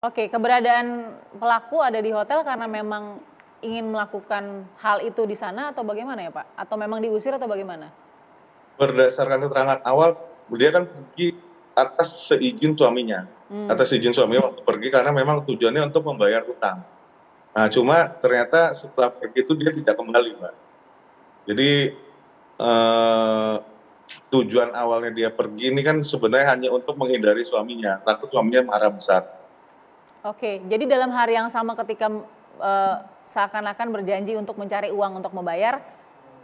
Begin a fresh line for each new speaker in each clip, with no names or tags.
Oke, keberadaan pelaku ada di hotel karena memang ingin melakukan hal itu di sana atau bagaimana ya, Pak? Atau memang diusir atau bagaimana?
Berdasarkan keterangan awal, dia kan pergi atas seizin suaminya.
Mmm,
Atas izin suaminya waktu pergi karena memang tujuannya untuk membayar hutang. Nah, cuma ternyata setelah pergi itu dia tidak kembali, Mbak. Jadi, eee, tujuan awalnya dia pergi ini kan sebenarnya hanya untuk menghindari suaminya, takut suaminya marah besar.
oke. Jadi dalam hari yang sama ketika, seakan-akan berjanji untuk mencari uang untuk membayar,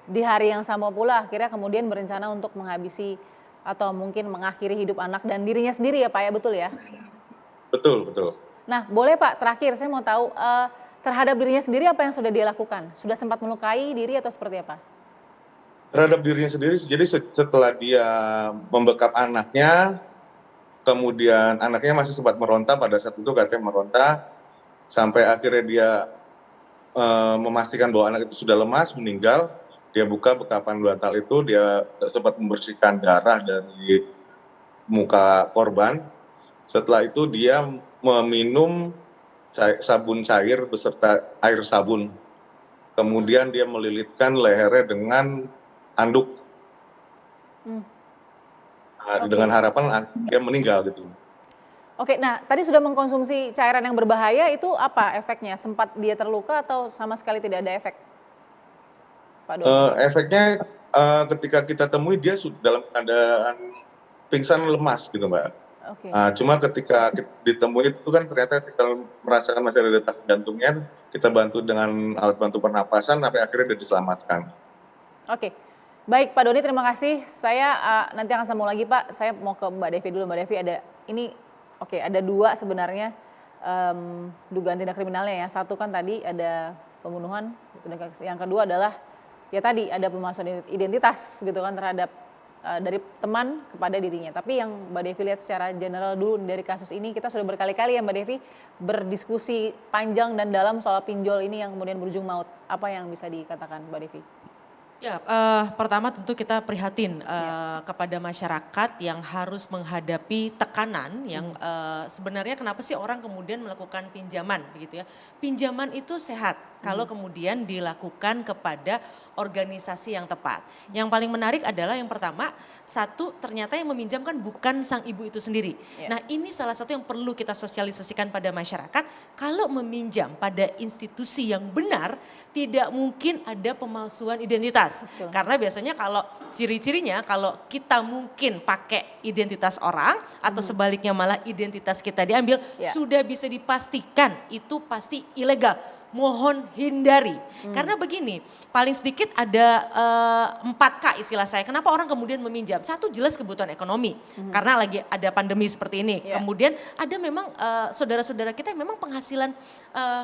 di hari yang sama pula akhirnya kemudian berencana untuk menghabisi atau mungkin mengakhiri hidup anak dan dirinya sendiri ya, Pak, ya, betul ya?
Betul betul.
Nah, boleh Pak, terakhir saya mau tahu, terhadap dirinya sendiri apa yang sudah dia lakukan? Sudah sempat melukai diri atau seperti apa?
Terhadap dirinya sendiri, jadi setelah dia membekap anaknya, kemudian anaknya masih sempat meronta, pada saat itu katanya meronta, sampai akhirnya dia memastikan bahwa anak itu sudah lemas, meninggal. Dia buka bekapan bantal itu, dia sempat membersihkan darah dari muka korban. Setelah itu dia meminum sabun cair beserta air sabun. Kemudian dia melilitkan lehernya dengan anduk,
Mmm,
dengan
oke.
harapan dia meninggal gitu.
Oke, nah tadi sudah mengkonsumsi cairan yang berbahaya itu apa efeknya? Sempat dia terluka atau sama sekali tidak ada efek, Pak Doni?
Efeknya, ketika kita temui dia dalam keadaan pingsan lemas gitu, Mbak.
Oke,
Cuma ketika ditemui itu kan ternyata kita merasakan masih ada detak jantungnya, kita bantu dengan alat bantu pernapasan sampai akhirnya dia diselamatkan.
oke. Baik Pak Doni, terima kasih. Saya, nanti akan sambung lagi Pak, saya mau ke Mbak Devi dulu. Mbak Devi ada ini oke, ada 2 sebenarnya, dugaan tindak kriminalnya ya. Satu kan tadi ada pembunuhan, yang kedua adalah ya tadi ada pemalsuan identitas gitu kan terhadap, dari teman kepada dirinya. Tapi yang Mbak Devi lihat secara general dulu dari kasus ini, kita sudah berkali-kali ya Mbak Devi berdiskusi panjang dan dalam soal pinjol ini yang kemudian berujung maut. Apa yang bisa dikatakan Mbak Devi?
Ya, pertama tentu kita prihatin,
Ya,
kepada masyarakat yang harus menghadapi tekanan yang,
mhm,
sebenarnya kenapa sih orang kemudian melakukan pinjaman begitu ya. Pinjaman itu sehat kalau
mhm,
kemudian dilakukan kepada organisasi yang tepat. Yang paling menarik adalah yang pertama, satu ternyata yang meminjam kan bukan sang ibu itu sendiri.
ya,
Nah ini salah satu yang perlu kita sosialisasikan pada masyarakat, kalau meminjam pada institusi yang benar, tidak mungkin ada pemalsuan identitas.
betul.
Karena biasanya kalau ciri-cirinya kalau kita mungkin pakai identitas orang atau
Mhm,
sebaliknya malah identitas kita diambil,
ya,
sudah bisa dipastikan itu pasti ilegal. Mohon hindari.
mmm,
Karena begini, paling sedikit ada 4K istilah saya. Kenapa orang kemudian meminjam? Satu jelas kebutuhan ekonomi.
mhm,
Karena lagi ada pandemi seperti ini.
ya,
Kemudian ada memang saudara-saudara kita yang memang penghasilan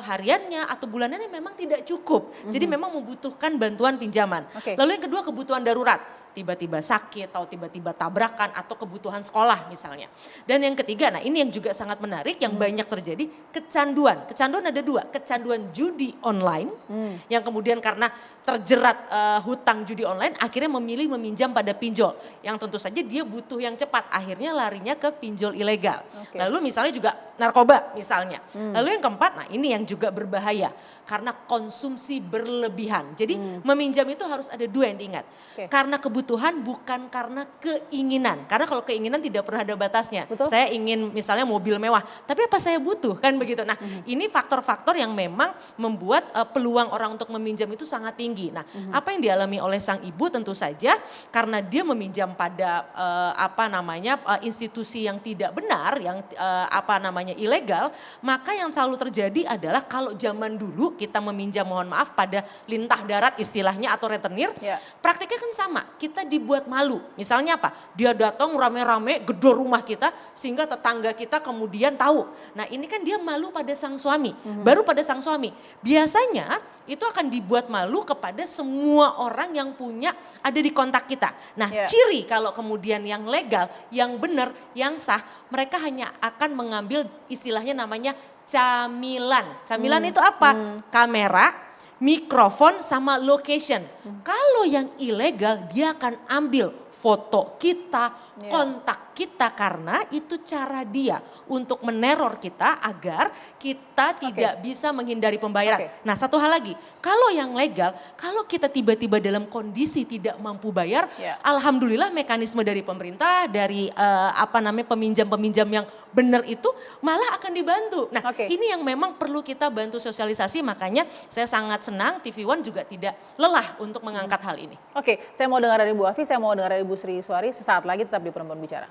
hariannya atau bulanannya memang tidak cukup. Jadi
mhm,
memang membutuhkan bantuan pinjaman.
oke,
Lalu yang kedua kebutuhan darurat. Tiba-tiba sakit atau tiba-tiba tabrakan atau kebutuhan sekolah misalnya. Dan yang ketiga, nah ini yang juga sangat menarik yang
mhm,
banyak terjadi, kecanduan. Kecanduan ada dua, kecanduan judi online
mmm,
yang kemudian karena terjerat hutang judi online akhirnya memilih meminjam pada pinjol. Yang tentu saja dia butuh yang cepat, akhirnya larinya ke pinjol ilegal.
oke,
Lalu misalnya juga narkoba misalnya.
mmm,
Lalu yang keempat, nah ini yang juga berbahaya karena konsumsi berlebihan. Jadi
mmm,
meminjam itu harus ada dua yang diingat.
oke,
Karena kebutuhan bukan karena keinginan. Karena kalau keinginan tidak pernah ada batasnya.
betul,
Saya ingin misalnya mobil mewah, tapi apa saya butuh kan begitu. Nah
mhm,
ini faktor-faktor yang memang membuat peluang orang untuk meminjam itu sangat tinggi. Nah
mhm,
apa yang dialami oleh sang ibu tentu saja karena dia meminjam pada apa namanya institusi yang tidak benar, yang apa namanya ilegal, maka yang selalu terjadi adalah kalau zaman dulu kita meminjam mohon maaf pada lintah darat istilahnya atau rentenir,
ya,
praktiknya kan sama, kita dibuat malu. Misalnya apa? Dia datang rame-rame gedor rumah kita sehingga tetangga kita kemudian tahu. Nah ini kan dia malu pada sang suami,
mhm,
baru pada sang suami. Biasanya itu akan dibuat malu kepada semua orang yang punya ada di kontak kita. Nah
ya,
ciri kalau kemudian yang legal, yang benar, yang sah, mereka hanya akan mengambil istilahnya namanya camilan. Camilan
mmm,
itu apa?
mmm,
Kamera, mikrofon sama location.
mmm,
Kalau yang ilegal dia akan ambil foto kita,
ya.
kontak kita karena itu cara dia untuk meneror kita agar kita tidak bisa menghindari pembayaran. Nah, satu hal lagi, kalau yang legal, kalau kita tiba-tiba dalam kondisi tidak mampu bayar, alhamdulillah mekanisme dari pemerintah, dari peminjam-peminjam yang benar itu malah akan dibantu. Nah, ini yang memang perlu kita bantu sosialisasi, makanya saya sangat senang TV One juga tidak lelah untuk mengangkat hal ini.
Oke, saya mau dengar dari Bu Afi, saya mau dengar dari Bu Sri Suari, sesaat lagi tetap di Perempuan Bicara.